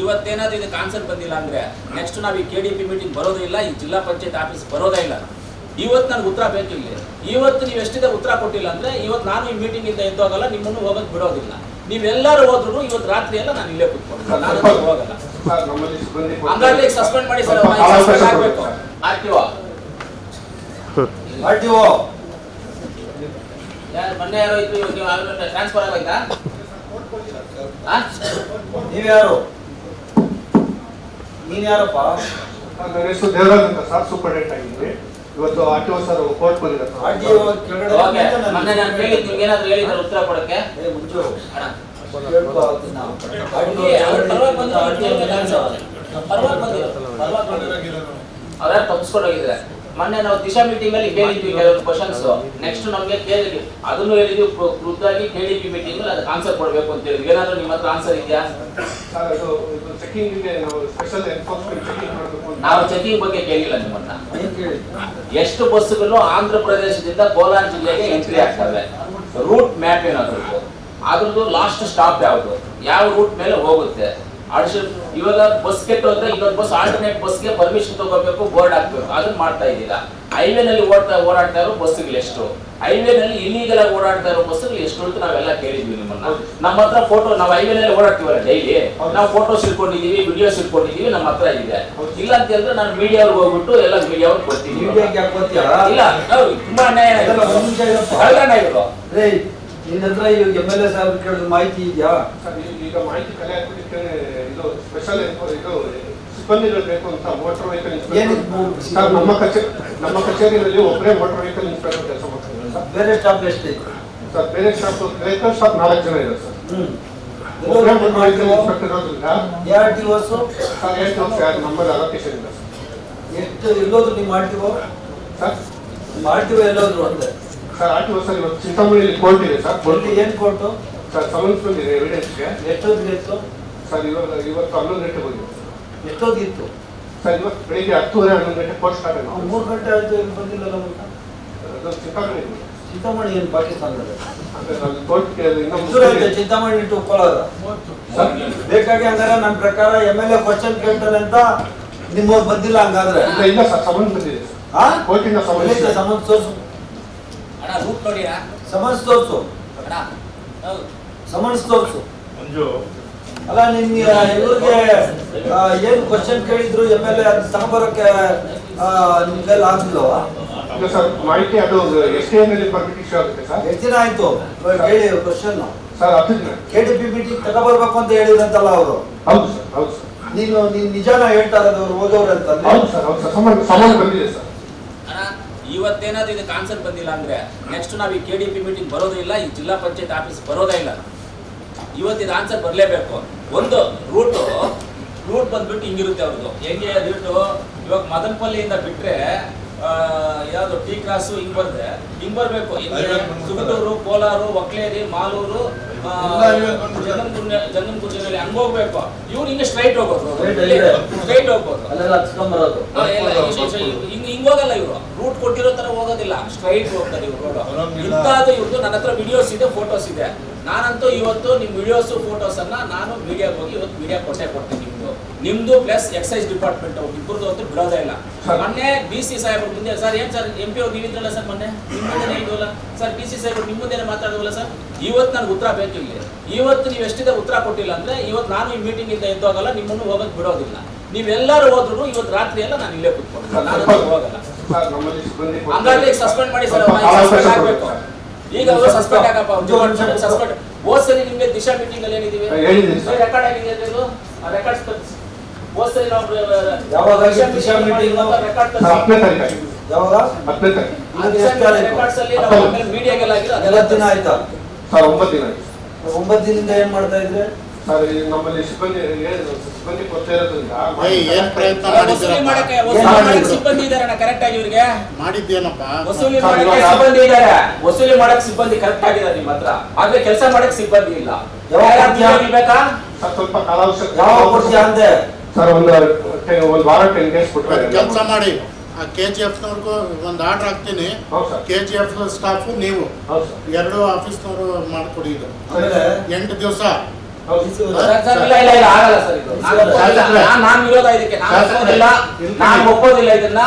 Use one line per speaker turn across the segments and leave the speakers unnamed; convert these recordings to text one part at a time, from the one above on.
ಇವತ್ತೇನಾದ್ರೂ ಇದಕ್ಕೆ ಆನ್ಸರ್ ಬಂದಿಲ್ಲ ಅಂದ್ರೆ ನೆಕ್ಸ್ಟ್ ನಾವು ಈ KDP ಮೀಟಿಂಗ್ ಬರೋದೇ ಇಲ್ಲ, ಈ ಜಿಲ್ಲಾ ಪಂಚಾಯತ್ ಆಫೀಸ್ ಬರೋದೇ ಇಲ್ಲ. ಇವತ್ತು ನನಗೆ ಉತ್ತರ ಬೇಕಿಲ್ಲ. ಇವತ್ತು ನೀವು ಎಷ್ಟಿದೆ ಉತ್ತರ ಕೊಟ್ಟಿಲ್ಲ ಅಂದ್ರೆ ಇವತ್ತು ನಾನು ಈ ಮೀಟಿಂಗ್ ಇಂದ ಎದ್ದೋಗಲ್ಲ, ನಿಮ್ಮನ್ನು ಹೋಗಕ್ ಬಿಡೋದಿಲ್ಲ. ನೀವೆಲ್ಲರೂ ಹೋದ್ರು ಇವತ್ತು ರಾತ್ರಿ ಎಲ್ಲ ನಾನು ಇಲ್ಲೇ ಕೂತ್ಕೊಂಡು ನಾನು ಹೋಗಲ್ಲ. ಹಂಗಾದ್ರೆ ಸಸ್ಪೆಂಡ್ ಮಾಡಿ ಸರ್, ಆಗ್ಬೇಕು.
ಆರ್ಟಿಒ
ಮೊನ್ನೆ ಯಾರೋ ಇತ್ತು, ನೀವು ಟ್ರಾನ್ಸ್ಫರ್ ಆಗೋಯ್ತಾ?
ನೀವ್ಯಾರು? ನೀನ್ ಯಾರಪ್ಪ?
ನನ್ನ ಹೆಸರು ದೇವರಾಜ್ ಅಂತ ಸರ್, ಸೂಪರ್ಡೆಂಟ್ ಆಗಿದ್ವಿ. ಇವತ್ತು ಆರ್ಟಿಒ ಸರ್ ಕೋರ್ಟ್ ಬಂದಿದ್ದಾರೆ.
ಆರ್ಟಿಒ ಕೆಳಗಡೆ
ಮೊನ್ನೆ ನಾನು ಕೇಳಿದ್ದು ನಿಮ್ಗೆ ಏನಾದ್ರು ಹೇಳಿದ್ರೆ ಉತ್ತರ ಕೊಡಕ್ಕೆ
ಮುಂಚೆ
ಅವ್ರ್ಯಾರು ತಪ್ಪಿಸ್ಕೊಂಡು ಹೋಗಿದ್ರೆ. ಮೊನ್ನೆ ನಾವು ದಿಶಾ ಮೀಟಿಂಗ್ ಅಲ್ಲಿ ಕೇಳಿದ್ವಿ ಕೆಲವು ಕ್ವಶನ್ಸ್. ನೆಕ್ಸ್ಟ್ ನಮ್ಗೆ ಕೇಳಿದ್ವಿ, ಅದನ್ನು ಹೇಳಿದ್ವಿ ಖುದ್ದಾಗಿ KDP ಮೀಟಿಂಗ್ ಅಲ್ಲಿ ಅದಕ್ಕೆ ಆನ್ಸರ್ ಕೊಡ್ಬೇಕು ಅಂತ ಹೇಳಿದ್ವಿ. ಏನಾದ್ರು ನಿಮ್ಮ ಹತ್ರ ಆನ್ಸರ್ ಇದೆಯಾ? ನಾವು ಚೆಕಿಂಗ್ ಬಗ್ಗೆ ಕೇಳಿಲ್ಲ ನಿಮ್ಮನ್ನ. ಎಷ್ಟು ಬಸ್ಸುಗಳು ಆಂಧ್ರ ಪ್ರದೇಶದಿಂದ ಕೋಲಾರ ಜಿಲ್ಲೆಗೆ ಎಂಟ್ರಿ ಆಗ್ತವೆ, ರೂಟ್ ಮ್ಯಾಪ್ ಏನಾದ್ರು, ಅದ್ರದ್ದು ಲಾಸ್ಟ್ ಸ್ಟಾಪ್ ಯಾವುದು, ಯಾವ ರೂಟ್ ಮೇಲೆ ಹೋಗುತ್ತೆ. ಇವಾಗ ಬಸ್ ಕೆಟ್ಟೋದ್ರೆ ಇನ್ನೊಂದು ಬಸ್ ಆಲ್ಟರ್ನೇಟ್ ಬಸ್ಗೆ ಪರ್ಮಿಷನ್ ತಗೋಬೇಕು, ಬೋರ್ಡ್ ಹಾಕ್ಬೇಕು. ಅದನ್ನ ಮಾಡ್ತಾ ಇದ್ದೀರಾ. ಹೈವೇನಲ್ಲಿ ಓಡಾಡ್ತಾ ಇರೋ ಬಸ್ಸುಗಳು ಎಷ್ಟು, ಹೈವೇನಲ್ಲಿ ಇಲ್ಲಿಗಲ್ ಆಗಿ ಓಡಾಡ್ತಾ ಇರೋ ಬಸ್ಸುಗಳು ಎಷ್ಟು ಅಂತ ನಾವೆಲ್ಲ ಕೇಳಿದ್ವಿ ನಿಮ್ಮನ್ನ. ನಮ್ಮ ಹತ್ರ ಫೋಟೋ, ನಾವು ಹೈವೇನಲ್ಲಿ ಓಡಾಡ್ತೀವಲ್ಲ ಡೈಲಿ, ನಾವು ಫೋಟೋಸ್ ಇಟ್ಕೊಂಡಿದೀವಿ, ವಿಡಿಯೋಸ್ ಇಟ್ಕೊಂಡಿದೀವಿ, ನಮ್ಮ ಹತ್ರ ಇದೆ. ಇಲ್ಲ ಅಂತ ಹೇಳಿದ್ರೆ ನಾನು ಮೀಡಿಯಾ ಅವ್ರಿಗೆ ಹೋಗ್ಬಿಟ್ಟು ಎಲ್ಲ ಮೀಡಿಯಾ ಅವ್ರಿಗೆ ಕೊಡ್ತೀನಿ. ಇಲ್ಲ ತುಂಬಾ ಅನ್ಯಾಯ ಇವರು.
ನಿನ್ನ ಹತ್ರ MLA ಸಾಹೇಬ್ ಕೇಳಿದ ಮಾಹಿತಿ ಇದೆಯಾ?
ಈಗ ಮಾಹಿತಿ ಕಲೆ ಹಾಕೋದಕ್ಕೆ ಇದು ಸ್ಪೆಷಲ್ ಇದು ಸಿಬ್ಬಂದಿಗಳು ಬೇಕು ಅಂತ ಮೋಟರ್ ವೆಹಿಕಲ್ ಇನ್ಸ್ಪೆಕ್ಟರ್ ಸರ್, ನಮ್ಮ ಕಚೇರಿಯಲ್ಲಿ ಒಬ್ಬರೇ ಮೋಟರ್ ವೆಹಿಕಲ್ ಇನ್ಸ್ಪೆಕ್ಟರ್ ಕೆಲಸ ಮಾಡ್ತಾರೆ ಸರ್. ಬೇರೆ ಸ್ಟಾಫ್
ಎಷ್ಟು
ಸರ್? ಬೇರೆ ಸ್ಟಾಫ್ ವೆಹಿಕಲ್ ಸ್ಟಾಫ್ 4 ಜನ ಇದೆ ಸರ್. ಒಬ್ಬರೇ ಮೋಟರ್ ವೆಹಿಕಲ್ ಇನ್ಸ್ಪೆಕ್ಟರ್ ಇರೋದ್ರಿಂದ ಸರ್ ನಮ್ಮಲ್ಲಿ ಅಲೋಕೇಶನ್ ಇದೆ ಸರ್.
ಎಷ್ಟು ಎಲ್ಲೋದ್ರು ನಿಮ್ಮ ಆರ್ಟಿಒ
ಸರ್?
ನಿಮ್ಮ ಆರ್ಟಿಒ ಎಲ್ಲೋದ್ರು ಅಂತೆ
ಸರ್? ಆರ್ಟಿಒ ಸರ್ ಇವತ್ತು ಚಿಂತಾಮಣಿಯಲ್ಲಿ ಕೋರ್ಟ್ ಇದೆ ಸರ್.
ಏನ್ ಕೋರ್ಟು
ಸರ್? ಸಮನ್ಸ್ ಬಂದಿದೆ ಎವಿಡೆನ್ಸ್ಗೆ.
ಎಷ್ಟೊತ್ತಿಗೆ ಇತ್ತು
ಸರ್? ಇವತ್ತು 11 ಗಂಟೆಗೆ ಹೋಗಿದೆ.
ಎಷ್ಟೊತ್ತಿಗಿತ್ತು
ಸರ್? ಇವತ್ತು ಬೆಳಿಗ್ಗೆ 10:30 11 ಗಂಟೆ ಕೋರ್ಟ್ ಸ್ಟಾರ್ಟ್ ಆಗಿದೆ.
3 ಗಂಟೆ ಆಯ್ತು, ಇಲ್ಲಿ ಬಂದಿಲ್ಲಲ್ಲ. ಚಿಂತಾಮಣಿ ಏನು ಪಾಕಿಸ್ತಾನದಲ್ಲಿ? ಚಿಂತಾಮಣಿ ಟು ಕೋಲಾರ ಬೇಕಾಗಿ. ಹಂಗಾರೆ ನನ್ನ ಪ್ರಕಾರ MLA ಕ್ವಶನ್ ಕೇಳ್ತಾನೆ ಅಂತ ನಿಮ್ಮವ್ರು ಬಂದಿಲ್ಲ. ಹಂಗಾದ್ರೆ
ಇಲ್ಲ ಸರ್, ಸಮನ್ಸ್ ಬಂದಿದೆ. ಕೋರ್ಟಿಂದ
ಸಮನ್ಸ್ ತೋರಿಸು. ಸಮನ್ಸ್ ತೋರಿಸು, ಸಮನ್ಸ್ ತೋರಿಸು. ಅಲ್ಲ, ನಿಮ್ಗೆ ಇವ್ರಿಗೆ ಏನು ಕ್ವಶನ್ ಕೇಳಿದ್ರು MLA ಅದು ತಗೊಂಬರೋಕೆ ನಿಮ್ಗೆಲ್ಲ ಆಗ್ಲಿಲ್ಲವಾ?
ಇಲ್ಲ ಸರ್, ಮಾಹಿತಿ ಅದು STM ಪರ್ಮಿಟ್ ಇಶ್ಯೂ ಆಗುತ್ತೆ ಸರ್.
ಎಷ್ಟು ದಿನ ಆಯ್ತು ಕೇಳಿ ಕ್ವಶನ್?
ಸರ್ 10 ದಿನ.
KDP ಮೀಟಿಂಗ್ ತಗೋಬರ್ಬೇಕು ಅಂತ ಹೇಳಿದ್ರಂತಲ್ಲ ಅವರು?
ಹೌದು ಸರ್, ಹೌದು ಸರ್.
ನೀನು ನಿಜಾನ ಹೇಳ್ತಾ ಇರೋದು ಅವ್ರು ಓದೋರು ಅಂತ?
ಹೌದು ಸರ್, ಹೌದು ಸರ್. ಸಮನ್ ಬಂದಿದೆ ಸರ್.
ಇವತ್ತೇನಾದ್ರೂ ಇದಕ್ಕೆ ಆನ್ಸರ್ ಬಂದಿಲ್ಲ ಅಂದ್ರೆ ನೆಕ್ಸ್ಟ್ ನಾವು ಈ KDP ಮೀಟಿಂಗ್ ಬರೋದೇ ಇಲ್ಲ, ಈ ಜಿಲ್ಲಾ ಪಂಚಾಯತ್ ಆಫೀಸ್ ಬರೋದೇ ಇಲ್ಲ. ಇವತ್ತು ಇದು ಆನ್ಸರ್ ಬರಲೇಬೇಕು. ಒಂದು ರೂಟ್ ಬಂದ್ಬಿಟ್ಟು ಹಿಂಗಿರುತ್ತೆ ಅವ್ರದ್ದು. ಹೆಂಗೆ ರೂಟು, ಇವಾಗ ಮದನಪಲ್ಲಿಯಿಂದ ಬಿಟ್ರೆ ಯಾವ್ದು ಟಿ ಕ್ರಾಸು ಹಿಂಗ್ ಬರ್ಬೇಕು. ಸುಗದೂರು, ಕೋಲಾರ, ಒಕ್ಲೇರಿ, ಮಾಲೂರು, ಜಂಗಮಗುಂಜನಲ್ಲಿ ಹಂಗ ಹೋಗ್ಬೇಕು. ಇವ್ರು ಹಿಂಗೆ ಸ್ಟ್ರೈಟ್ ಹೋಗ್ಬೋದು. ಹಿಂಗ್ ಹೋಗಲ್ಲ ಇವರು. ರೂಟ್ ಕೊಟ್ಟಿರೋ ತರ ಹೋಗೋದಿಲ್ಲ, ಸ್ಟ್ರೈಟ್ ಹೋಗ್ತಾರೆ ಇವ್ರು. ಇಂಥದ್ದು ಇವ್ರದ್ದು ನನ್ನ ಹತ್ರ ವಿಡಿಯೋಸ್ ಇದೆ, ಫೋಟೋಸ್ ಇದೆ. ನಾನಂತೂ ಇವತ್ತು ನಿಮ್ ವಿಡಿಯೋಸ್ ಫೋಟೋಸ್ ಅನ್ನ ನಾನು ಮೀಡಿಯಾಗೆ ಹೋಗಿ ಇವತ್ತು ಮೀಡಿಯಾ ಕೊಡ್ತೀನಿ. ನಿಮ್ದು ಪ್ಲಸ್ ಎಕ್ಸೈಸ್ ಡಿಪಾರ್ಟ್ಮೆಂಟ್ ಇಬ್ಬರದು ಅಂತೂ ಬಿಡೋದೇ ಇಲ್ಲ. ಮೊನ್ನೆ BC ಸಾಹೇಬ್ರ ಮುಂದೆ ಸರ್, ಏನ್ ಸರ್ MP ಅವ್ರು ನೀವಿದ್ರಲ್ಲ ಸರ್, ಮೊನ್ನೆ ನಿಮ್ಮ ಮುಂದೆ ಹೇಳಿದ್ವಲ್ಲ ಸರ್, BC ಸಾಹೇಬ್ರು ನಿಮ್ಮ ಮುಂದೆ ಮಾತಾಡಿದ್ವಲ್ಲ ಸರ್. ಇವತ್ತು ನನಗೆ ಉತ್ತರ ಬೇಕಿಲ್ಲ. ಇವತ್ತು ನೀವು ಎಷ್ಟಿದೆ ಉತ್ತರ ಕೊಟ್ಟಿಲ್ಲ ಅಂದ್ರೆ ಇವತ್ತು ನಾನು ಈ ಮೀಟಿಂಗ್ ಇಂದ ಎದ್ದೋಗಲ್ಲ, ನಿಮ್ಮನ್ನು ಹೋಗಕ್ ಬಿಡೋದಿಲ್ಲ. ನೀವೆಲ್ಲರೂ ಹೋದ್ರು ಇವತ್ತು ರಾತ್ರಿ ಎಲ್ಲ ನಾನು ಇಲ್ಲೇ ಕೂತ್ಕೊಂಡು ನಾನು ಹೋಗಲ್ಲ. ಹಂಗಾದ್ರೆ ಸಸ್ಪೆಂಡ್ ಮಾಡಿ ಸರ್, ಆಗ್ಬೇಕು. ಈಗ ಅವರು ಸಸ್ಪೆಂಡ್ ಆಗಪ್ಪ, ಸಸ್ಪೆಂಡ್. ಹೋದ್ಸರಿ ನಿಮ್ಗೆ ದಿಶಾ ಮೀಟಿಂಗ್ ಅಲ್ಲಿ ಏನಿದೀವಿ ರೆಕಾರ್ಡ್ ಆಗಿದೆ ಅಂತ ಇದು ರೆಕಾರ್ಡ್ಸ್ ಹೋದ್ಸರಿ ನಾವು
ದಿಶಾ ಮೀಟಿಂಗ್
ರೆಕಾರ್ಡ್ಸ್ ಅಲ್ಲಿ ನಾವು ಮೀಡಿಯಾಗೆಲ್ಲ ಆಗಿರೋ ಅದೆಲ್ಲ
ದಿನ ಆಯ್ತಾ
ಸರ್? 9 ದಿನ.
9 ದಿನದಿಂದ ಏನ್ ಮಾಡ್ತಾ ಇದ್ರೆ
ಸರ್? ನಮ್ಮಲ್ಲಿ ಸಿಬ್ಬಂದಿ ಕೊಡ್ತಾ ಇರೋದ್ರಿಂದ
ಸಿಬ್ಬಂದಿ ಇದಾರೆ ಕರೆಕ್ಟ್ ಆಗಿ ಇವ್ರಿಗೆ
ಮಾಡಿದ್ದೇನಪ್ಪ.
ವಸೂಲಿ ಮಾಡಕ್ಕೆ ಸಿಬ್ಬಂದಿ ಇದ್ದಾರೆ, ವಸೂಲಿ ಮಾಡಕ್ ಸಿಬ್ಬಂದಿ ಕರೆಕ್ಟ್ ಆಗಿದ್ದಾರೆ ನಿಮ್ಮ ಹತ್ರ. ಆದ್ರೆ ಕೆಲಸ ಮಾಡಕ್ ಸಿಬ್ಬಂದಿ ಇಲ್ಲ. ಬೇಕಾ
ಸ್ವಲ್ಪ ಕಾಲಾವಕಾಶ
ಯಾವಾಗ ಕೊಡ್ತೀಯ ಅಂದೆ
ಸರ್? ಒಂದು ವಾರ 10 ಡೇಸ್ ಕೊಟ್ಟರೆ
ಕೆಲಸ ಮಾಡಿ. KGF ಒಂದು ಆರ್ಡರ್ ಹಾಕ್ತೀನಿ. KGF ಸ್ಟಾಫ್ ನೀವು 2 ಆಫೀಸ್ನವರು ಮಾಡ್ಕೊಡಿ. ಇದು 8 ದಿವಸ
ಹೌದು.
ಇಲ್ಲ ಆಗಲ್ಲ ಸರ್ ಇದು. ನಾನು ವಿರೋಧ ಇದಕ್ಕೆ ನಾನು ಒಪ್ಪೋದಿಲ್ಲ ಇದನ್ನ.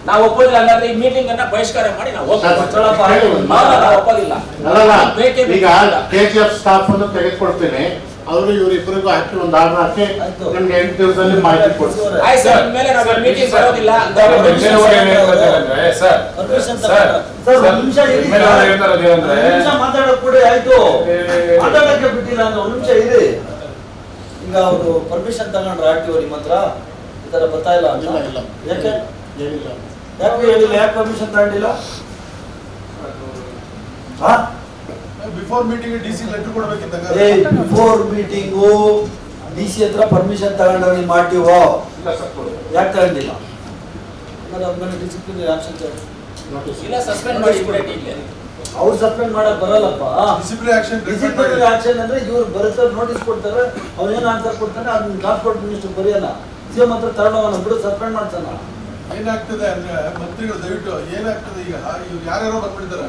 ನಾವು ಒಪ್ಪೋದಿಲ್ಲ ಹಂಗಾದ್ರೆ ಈ ಮೀಟಿಂಗ್ ಅನ್ನ ಬಹಿಷ್ಕಾರ ಮಾಡಿ ನಾವು ಒಪ್ಪೋದಿಲ್ಲ.
ಈಗ KGF ಸ್ಟಾಫ್ ಅನ್ನು ತೆಗೆದುಕೊಳ್ತೇನೆ, ಅವರು ಇವರಿಬ್ಬರಿಗೂ ಹಾಕಿ ಒಂದು ಆರ್ಡರ್ ಹಾಕಿ ನಿಮ್ಗೆ 8 ದಿವಸದಲ್ಲಿ ಮಾಹಿತಿ ಕೊಡ್ತಾರೆ.
ಆಯ್ತು ಸರ್, ಇನ್ಮೇಲೆ ನಾವು ಮೀಟಿಂಗ್ ಬರೋದಿಲ್ಲ.
ಮಾತಾಡೋಕ್ ಕೂಡ ಆಯ್ತು, ಮಾತಾಡಕ್ಕೆ ಬಿಟ್ಟಿಲ್ಲ ಅಂದ್ರೆ ಒಂದ್ ನಿಮಿಷ ಇರಿ. ಈಗ ಅವರು ಪರ್ಮಿಷನ್ ತಗೊಂಡ್ರ RTO ನಿಮ್ಮ ಹತ್ರ ಈ ತರ ಬರ್ತಾ ಇಲ್ಲ ಅಂತ?
ಇಲ್ಲ
ಯಾಕೆ
ಹೇಳಿಲ್ಲ.
ಯಾಕೆ ಹೇಳಿಲ್ಲ? ಯಾಕೆ ಪರ್ಮಿಷನ್ ತಗೊಂಡಿಲ್ಲ?
ಬಿಫೋರ್ ಮೀಟಿಂಗ್ DC ಲೆಟರ್ ಕೊಡಬೇಕಿದ್ದಾಗ
ಬಿಫೋರ್ ಮೀಟಿಂಗು DC ಹತ್ರ ಪರ್ಮಿಷನ್ ತಗೊಂಡ್ರೆ ನೀವು RTO
ಇಲ್ಲ ಸರ್,
ಯಾಕೆ ತಗೊಂಡಿಲ್ಲ? ಡಿಸಿಪ್ಲಿನರಿ ಆಕ್ಷನ್
ಇಲ್ಲ ಸಸ್ಪೆಂಡ್ ಮಾಡಿ ಇಮಿಡಿಯೇಟ್ಲಿ.
ಅವ್ರು ಸಸ್ಪೆಂಡ್ ಮಾಡಕ್ ಬರಲ್ಲಪ್ಪ.
ಡಿಸಿಪ್ಲಿನರಿ ಆಕ್ಷನ್
ಡಿಸಿಪ್ಲಿನರಿ ಆಕ್ಷನ್ ಅಂದ್ರೆ ಇವ್ರು ಬರ್ತಾರೆ, ನೋಟಿಸ್ ಕೊಡ್ತಾರೆ, ಅವ್ನೇನು ಆನ್ಸರ್ ಕೊಡ್ತಾನೆ ಅದನ್ನ ಟ್ರಾನ್ಸ್ಪೋರ್ಟ್ ಮಿನಿಸ್ಟರ್ ಬರೆಯೋಣ, CM ಹತ್ರ ತಗೊಂಡವನ ಬಿಡು ಸಸ್ಪೆಂಡ್ ಮಾಡ್ತಾನ.
ಏನಾಗ್ತದೆ ಅಂದ್ರೆ ಮಂತ್ರಿಗಳು ದಯವಿಟ್ಟು ಏನಾಗ್ತದೆ ಈಗ ಇವ್ರು ಯಾರ್ಯಾರೋ ಬಂದ್ಬಿಟ್ಟಿದ್ದಾರೆ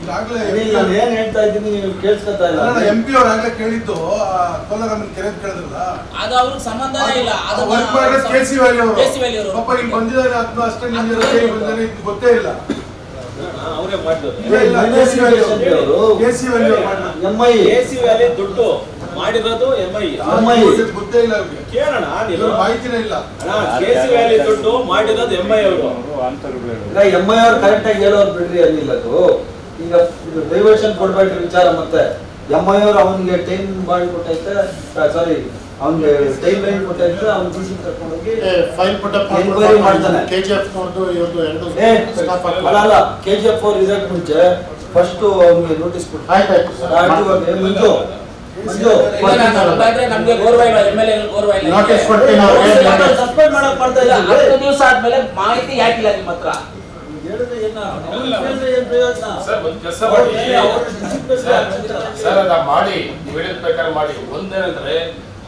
ಈಗಾಗಲೇ.
ನಾನು ಏನ್ ಹೇಳ್ತಾ ಇದ್ದೀನಿ ನೀವು ಕೇಳಿಸ್ಕೊತಾ ಇಲ್ಲ.
MP ಅವ್ರು ಆಗ್ಲೇ ಕೇಳಿದ್ದು ಕೋಲಾರಮ್ಮನ ಕೆರೆ ಕೇಳಿದ್ರಲ್ಲ,
ಅದು ಅವ್ರಿಗೆ ಸಂಬಂಧನೇ ಇಲ್ಲ. ಅದು
ವರ್ಕ್ ಮಾಡೋದು KC ವ್ಯಾಲಿ ಅವರು.
KC ವ್ಯಾಲಿ ಅವರು
ಪಾಪ ಇಲ್ಲಿ ಬಂದಿದ್ದಾರೆ, ಅದನ್ನ ಅಷ್ಟೇ ಬಂದಿದ್ದಾರೆ, ಇದು ಗೊತ್ತೇ ಇಲ್ಲ.
ಅವರೇ ಮಾಡಿದ್ರು.
ಇಲ್ಲ ಇಲ್ಲ, KC ವ್ಯಾಲಿ ಅವರು ಮಾಡಿದ್ರು.
MI
ವ್ಯಾಲಿ ದುಡ್ಡು ಮಾಡಿರೋದು MI.
ಗೊತ್ತೇ ಇಲ್ಲ ಅವ್ರಿಗೆ,
ಕೇಳೋಣ
ಇದ್ರ ಮಾಹಿತಿನೇ ಇಲ್ಲ.
ವ್ಯಾಲಿ ದುಡ್ಡು ಮಾಡಿರೋದು MI ಅವರು.
ಈಗ MI ಅವ್ರು ಕರೆಕ್ಟ್ ಆಗಿ ಹೇಳೋರು ಬಿಡ್ರಿ ಅಲ್ಲಿಲ್ಲ. ಅದು ಈಗ ಇದು ಡೈವರ್ಷನ್ ಕೊಡ್ಬೇಡ್ರಿ ವಿಚಾರ. ಮತ್ತೆ MI ಅವ್ರು ಅವನಿಗೆ ಟೈಮ್ ಮಾಡಿ ಕೊಟ್ಟೈತೆ, ಸಾರಿ ಅವ್ನಿಗೆ ಟೈಮ್ ಲೈನ್ ಕೊಟ್ಟೈತೆ, ಅವ್ನ DC ಕರ್ಕೊಂಡೋಗಿ
ಫೈಲ್ ಪುಟಪ್
Enquiry ಮಾಡ್ತಾನೆ.
KGF ನೋಡ್ದು ಇವ್ರದ್ದು ಎರಡು ಸ್ಟಾಫ್
ಅಲ್ಲ KGF ಅವ್ರು ಇದಕ್ಕೆ ಮುಂಚೆ ಫಸ್ಟ್ ಅವ್ನಿಗೆ ನೋಟಿಸ್ ಕೊಟ್ಟು
ಆಯ್ತಾಯ್ತು ಸರ್.
ಮುಂಚೆ
ನಮ್ಗೆ ಗೌರವ ಇಲ್ಲ, MLA ಗೌರವ ಇಲ್ಲ.
ನೋಟಿಸ್ ಕೊಡ್ತೀನಿ ಅವ್ರಿಗೆ.
ಸಸ್ಪೆಂಡ್ ಮಾಡಕ್ ಮಾಡ್ತಾ ಇಲ್ಲ.
10 ದಿವಸ ಆದ್ಮೇಲೆ ಮಾಹಿತಿ ಯಾಕಿಲ್ಲ ನಿಮ್ಮ ಹತ್ರ?
ಹೇಳಿದ್ರೆ ಏನ್ ಪ್ರಯೋಜನ?
ಸರ್ ಒಂದು ಕೆಲಸ ಮಾಡಿ ಸರ್, ಅದ ಮಾಡಿ ನೀವು ಹೇಳಿದ ಪ್ರಕಾರ ಮಾಡಿ. ಒಂದೇನಂದ್ರೆ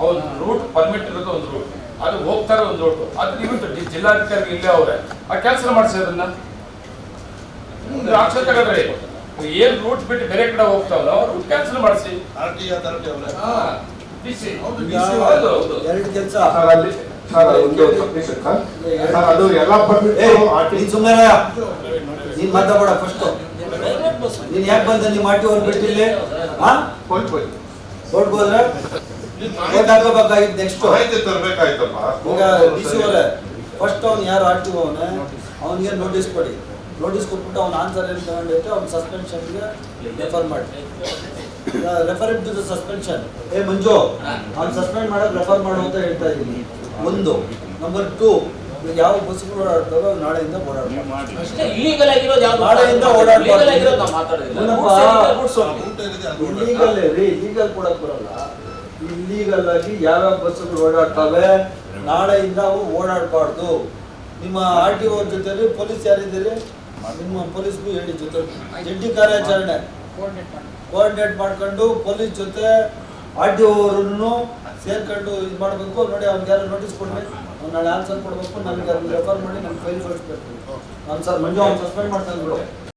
ಅವ್ನ ರೂಟ್ ಪರ್ಮಿಟ್ ಇರೋದು ಒಂದು ರೂಟ್, ಅದು ಹೋಗ್ತಾರೆ ಒಂದು ರೂಟ್, ಅದು ನೀವು ಜಿಲ್ಲಾಧಿಕಾರಿ ಇಲ್ಲೇ ಅವ್ರೆ ಕ್ಯಾನ್ಸಲ್ ಮಾಡಿಸಿ ಅದನ್ನ ಆಕ್ಷನ್ ತಗೊಂಡ್ರೆ. ಏನ್ ರೂಟ್ ಬಿಟ್ಟು ಬೇರೆ ಕಡೆ ಹೋಗ್ತಾವಲ್ಲ ರೂಟ್ ಕ್ಯಾನ್ಸಲ್ ಮಾಡಿಸಿ.
ಎರಡು ಕೆಲಸ.
ಸರ್ ಅಲ್ಲಿ ಸರ್ ಒಂದು ಸಬ್ಮಿಷನ್ ಸರ್, ಅದು ಎಲ್ಲ ಪರ್ಮಿಟ್
ನೀನ್ ಸುಮ್ಮನೆ ನೀನ್ ಮಾತಾಡ ಫಸ್ಟ್. ನೀನ್ ಯಾಕೆ ಬಂದ ನಿಮ್ಮ RTO ಅವ್ರು ಬಿಟ್ಟಿಲ್ಲ?
ಹೋಗ್ಬೋದು.
ಕೋರ್ಟ್ ಹೋದ್ರೆ ಕೋರ್ಟ್ ಹಾಕೋಬೇಕಾಗಿತ್ತು. ನೆಕ್ಸ್ಟ್
ಮಾಹಿತಿ ತರಬೇಕಾಯ್ತಪ್ಪ.
ಈಗ DC ಅವರೇ ಫಸ್ಟ್ ಅವ್ನು ಯಾರು RTO ಅವನೇ ಅವನಿಗೆ ನೋಟಿಸ್ ಕೊಡಿ. ನೋಟಿಸ್ ಕೊಟ್ಬಿಟ್ಟು ಅವ್ನ ಆನ್ಸರ್ ಏನು ತಗೊಂಡೈತೆ ಅವ್ನ ಸಸ್ಪೆನ್ಷನ್ಗೆ ರೆಫರ್ ಮಾಡಿ. Refer to the suspension. Manju ಅವ್ನು ಸಸ್ಪೆಂಡ್ ಮಾಡಕ್ ರೆಫರ್ ಮಾಡು ಅಂತ ಹೇಳ್ತಾ ಇದ್ದೀನಿ. ಒಂದು. ನಂಬರ್ 2, ಯಾವ ಬಸ್ಗಳು ಓಡಾಡ್ತಾರೋ ನಾಳೆಯಿಂದ ಓಡಾಡ್ತಾರೆ.
ಇಲ್ಲಿಗಲ್ ಆಗಿರೋದು ಯಾವ್ದು?
ನಾಳೆಯಿಂದ
ಇಲ್ಲಿಗಲ್ ಆಗಿರೋದು ನಾವು ಮಾತಾಡೋದಿಲ್ಲ.
ಇಲ್ಲೀಗಲ್ ರೀ, ಲೀಗಲ್ ಕೊಡಕ್ ಬರಲ್ಲ. ಇಲ್ಲೀಗಲ್ ಆಗಿ ಯಾವ ಬಸ್ಗಳು ಓಡಾಡ್ತವೆ ನಾಳೆಯಿಂದ ಅವು ಓಡಾಡಬಾರ್ದು. ನಿಮ್ಮ RTO ಅವ್ರ ಜೊತೆಲಿ ಪೊಲೀಸ್ ಯಾರಿದ್ದೀರಿ, ನಿಮ್ಮ ಪೊಲೀಸ್ಗೂ ಹೇಳಿ ಜೊತೆ ಜಂಟಿ ಕಾರ್ಯಾಚರಣೆ ಕೋಆರ್ಡಿನೇಟ್ ಮಾಡ್ಕೊಂಡು ಪೊಲೀಸ್ ಜೊತೆ RTO ಅವರನ್ನು ಸೇರ್ಕೊಂಡು ಇದು ಮಾಡಬೇಕು. ನೋಡಿ ಅವ್ನಿಗೆ ಯಾರು ನೋಟಿಸ್ ಕೊಡ್ಬೇಕು, ಅವ್ನು ನಾಳೆ ಆನ್ಸರ್ ಕೊಡಬೇಕು, ನನಗೆ ಅದನ್ನ ರೆಫರ್ ಮಾಡಿ ನನ್ನ ಫೈಲ್ ಕಳಿಸ್ಬೇಕು. ನಾನು ಸರ್ ಮಂಜು ಅವ್ನು ಸಸ್ಪೆಂಡ್ ಮಾಡ್ತಾನೆ ಬಿಡು.